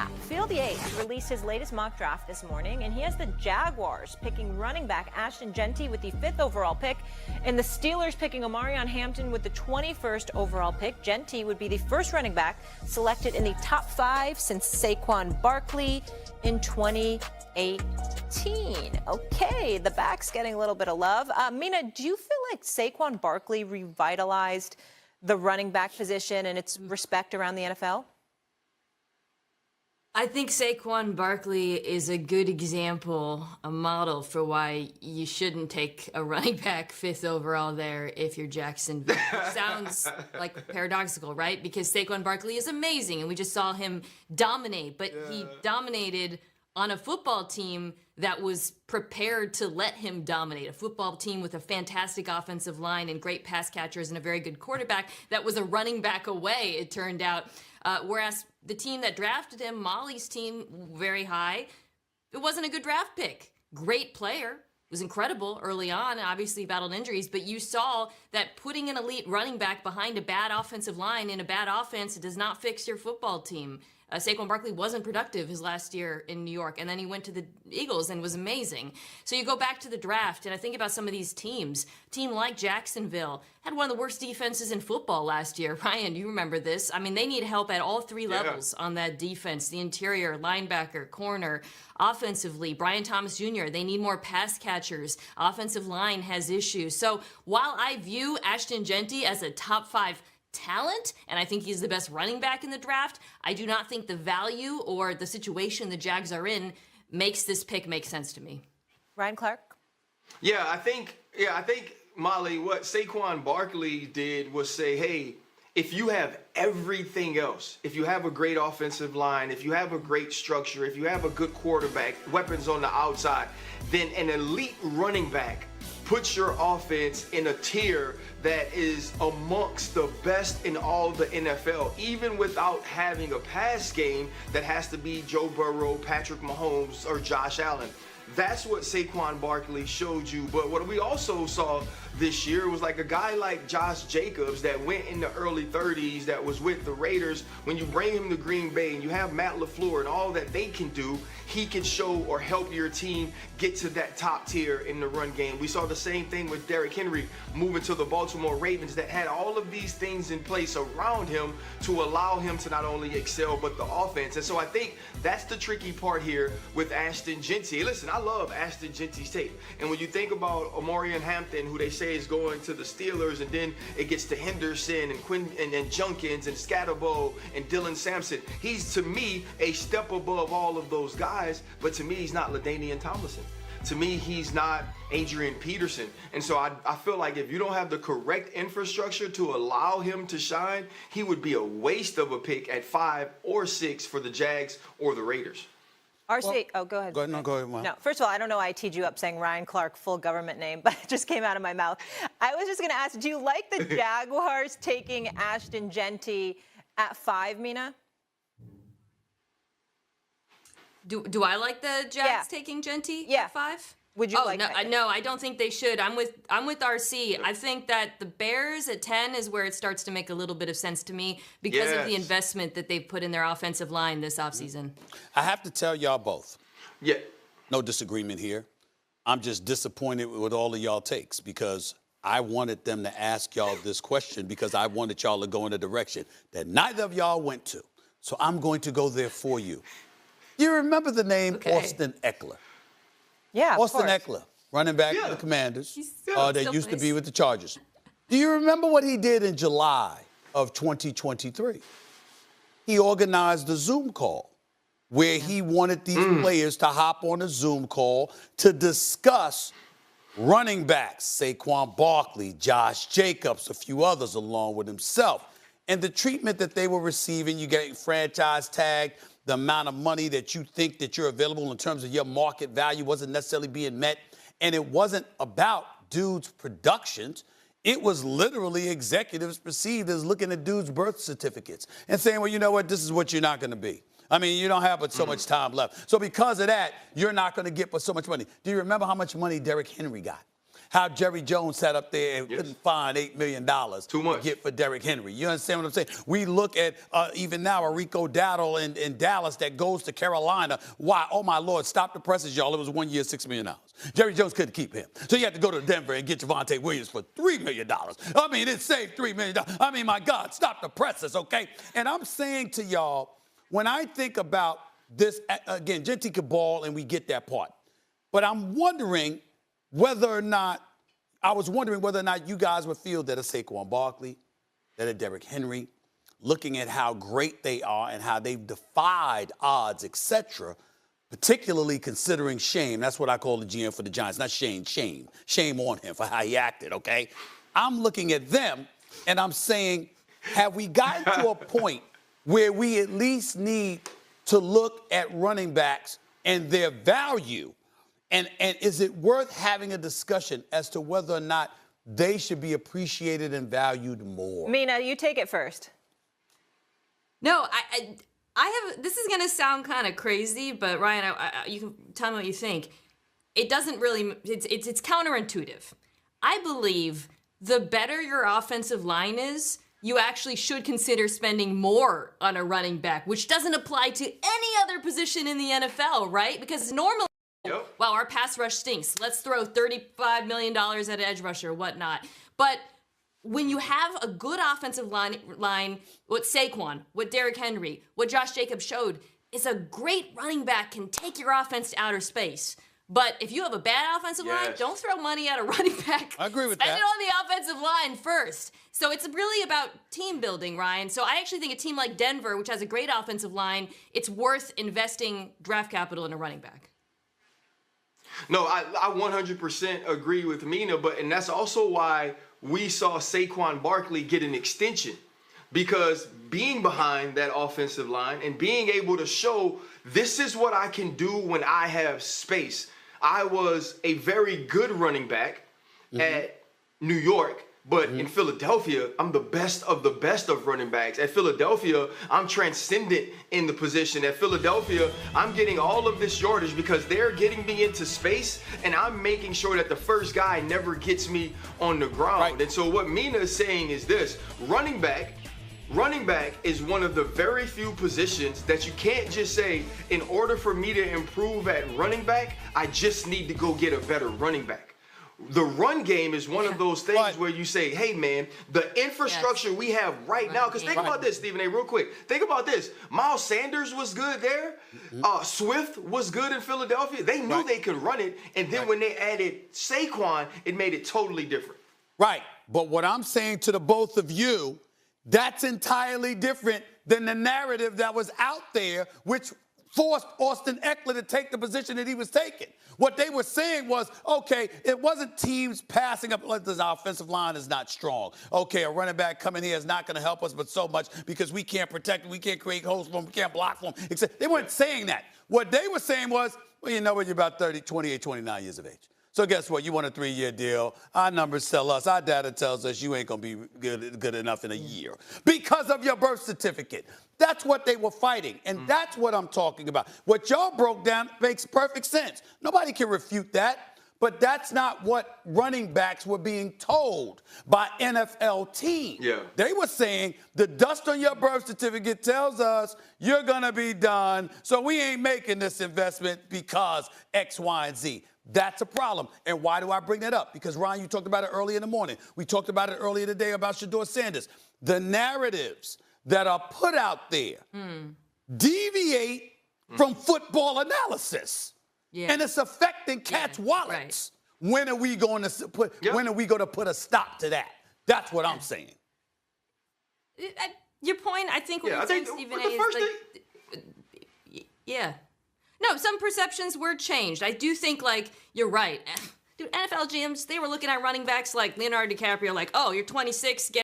back. Field Yates released his latest mock draft this morning, and he has the Jaguars picking running back Ashton Jeanty with the 5th overall pick, and the Steelers picking Omarion Hampton with the 21st overall pick. Jeanty would be the first running back selected in the top 5 since Sauqon Barkley in 2018. Okay, the back's getting a little bit of love. Mina, do you feel like Sauqon Barkley revitalized the running back position and its respect around the NFL? I think Sauqon Barkley is a good example, a model for why you shouldn't take a running back 5th overall there if you're Jacksonville. Sounds like paradoxical, right? Because Sauqon Barkley is amazing, and we just saw him dominate, but he dominated on a football team that was prepared to let him dominate, a football team with a fantastic offensive line and great pass catchers and a very good quarterback that was a running back away, it turned out. Whereas the team that drafted him, Molly's team, very high, it wasn't a good draft pick. Great player, was incredible early on, obviously battled injuries, but you saw that putting an elite running back behind a bad offensive line in a bad offense does not fix your football team. Sauqon Barkley wasn't productive his last year in New York, and then he went to the Eagles and was amazing. So you go back to the draft, and I think about some of these teams. A team like Jacksonville had one of the worst defenses in football last year. Ryan, you remember this. I mean, they need help at all 3 levels on that defense, the interior, linebacker, corner, offensively. Brian Thomas Jr., they need more pass catchers. Offensive line has issues. So while I view Ashton Jeanty as a top 5 talent, and I think he's the best running back in the draft, I do not think the value or the situation the Jags are in makes this pick make sense to me. Ryan Clark? I think, Molly, what Sauqon Barkley did was say, hey, if you have everything else, if you have a great offensive line, if you have a great structure, if you have a good quarterback, weapons on the outside, then an elite running back puts your offense in a tier that is amongst the best in all the NFL, even without having a pass game that has to be Joe Burrow, Patrick Mahomes, or Josh Allen. That's what Sauqon Barkley showed you. But what we also saw this year was like a guy like Josh Jacobs that went in the early 30s that was with the Raiders. When you bring him to Green Bay and you have Matt LaFleur and all that they can do, he can show or help your team get to that top tier in the run game. We saw the same thing with Derrick Henry moving to the Baltimore Ravens that had all of these things in place around him to allow him to not only excel but the offense. And so I think that's the tricky part here with Ashton Jeanty. Listen, I love Ashton Jeanty's tape. And when you think about Omarion Hampton, who they say is going to the Steelers, and then it gets to Henderson and Quinn and Junkins and Scatterbo and Dylan Sampson, he's to me a step above all of those guys, but to me he's not LaDainian Tomlinson. To me, he's not Adrian Peterson. And so I feel like if you don't have the correct infrastructure to allow him to shine, he would be a waste of a pick at 5 or 6 for the Jags or the Raiders. RC, go ahead. Go ahead, Mom. No, first of all, I don't know why I teed you up saying Ryan Clark, full government name, but it just came out of my mouth. I was just going to ask, do you like the Jaguars taking Ashton Jeanty at 5, Mina? Do I like the Jags taking Jeanty at 5? Would you like that? No, I don't think they should. I'm with RC. I think that the Bears at 10 is where it starts to make a little bit of sense to me because of the investment that they've put in their offensive line this offseason. I have to tell y'all both. Yeah. No disagreement here. I'm just disappointed with all of y'all takes because I wanted them to ask y'all this question because I wanted y'all to go in a direction that neither of y'all went to. So I'm going to go there for you. You remember the name Austin Eckler? Yeah, Austin Eckler, running back for the Commanders, that used to be with the Chargers. Do you remember what he did in July of 2023? He organized a Zoom call where he wanted these players to hop on a Zoom call to discuss running backs, Sauqon Barkley, Josh Jacobs, a few others along with himself, and the treatment that they were receiving. You get franchise tagged. The amount of money that you think that you're available in terms of your market value wasn't necessarily being met. And it wasn't about dudes' productions. It was literally executives perceived as looking at dudes' birth certificates and saying, well, you know what, this is what you're not going to be. I mean, you don't have but so much time left. So because of that, you're not going to get but so much money. Do you remember how much money Derrick Henry got? how Jerry Jones sat up there and couldn't find $8 million to get for Derrick Henry. You understand what I'm saying? We look at even now a Rico Dowdle in Dallas that goes to Carolina. Why? Oh, my Lord, stop the presses, y'all. It was 1 year, $6 million. Jerry Jones couldn't keep him. So you had to go to Denver and get Javonte Williams for $3 million. I mean, it saved $3 million. I mean, my God, stop the presses, okay? And I'm saying to y'all, when I think about this, again, Jeanty could ball, and we get that part. But I'm wondering whether or not you guys would feel that a Sauqon Barkley, that a Derrick Henry, looking at how great they are and how they've defied odds, etc., particularly considering shame. That's what I call the GM for the Giants, not shame. Shame on him for how he acted, okay? I'm looking at them, and I'm saying, have we gotten to a point where we at least need to look at running backs and their value? And is it worth having a discussion as to whether or not they should be appreciated and valued more? Mina, you take it first. No, I have. This is gonna sound kind of crazy, but Ryan, you can tell me what you think. It doesn't really. It's counterintuitive. I believe the better your offensive line is, you actually should consider spending more on a running back, which doesn't apply to any other position in the NFL, right? Because normally, wow, our pass rush stinks. Let's throw $35 million at an edge rusher, whatnot. But when you have a good offensive line, what Sauqon, what Derrick Henry, what Josh Jacobs showed, is a great running back can take your offense to outer space. But if you have a bad offensive line, don't throw money at a running back. I agree with Spend that. it on the offensive line first. So it's really about team building, Ryan. So I actually think a team like Denver, which has a great offensive line, it's worth investing draft capital in a running back. No, I 100% agree with Mina, and that's also why we saw Sauqon Barkley get an extension, because being behind that offensive line and being able to show this is what I can do when I have space. I was a very good running back at New York, but in Philadelphia, I'm the best of running backs. At Philadelphia, I'm transcendent in the position. At Philadelphia, I'm getting all of this yardage because they're getting me into space, and I'm making sure that the first guy never gets me on the ground. Right. And so what Mina is saying is this: running back is one of the very few positions that you can't just say, in order for me to improve at running back, I just need to go get a better running back. The run game is one of those things where you say, hey, man, the infrastructure we have right now, because think about this, Stephen A., real quick. Think about this. Miles Sanders was good there. Swift was good in Philadelphia. They knew they could run it, and then when they added Sauqon, it made it totally different. Right, but what I'm saying to the both of you, that's entirely different than the narrative that was out there, which forced Austin Eckler to take the position that he was taking. What they were saying was, okay, it wasn't teams passing up, like, the offensive line is not strong. Okay, a running back coming here is not going to help us but so much because we can't protect him, we can't create holes for him, we can't block for him. They weren't saying that. What they were saying was, well, you know what, you're about 28, 29 years of age. So guess what? You want a 3-year deal. Our numbers tell us, our data tells us you ain't going to be good enough in a year because of your birth certificate. That's what they were fighting, and that's what I'm talking about. What y'all broke down makes perfect sense. Nobody can refute that, but that's not what running backs were being told by NFL teams. Yeah. They were saying the dust on your birth certificate tells us you're going to be done, so we ain't making this investment because X, Y, and Z. That's a problem. And why do I bring that up? Because, Ryan, you talked about it earlier in the morning. We talked about it earlier today about Shedeur Sanders. The narratives that are put out there deviate from football analysis. And it's affecting cats' wallets. Right. When are we going to put a stop to that? That's what I'm saying. Your point, I think, what you're saying, Stephen A., is like, no, some perceptions were changed. I do think, like, you're right. Dude, NFL GMs, they were looking at running backs like Leonardo DiCaprio, like, oh, you're 26, get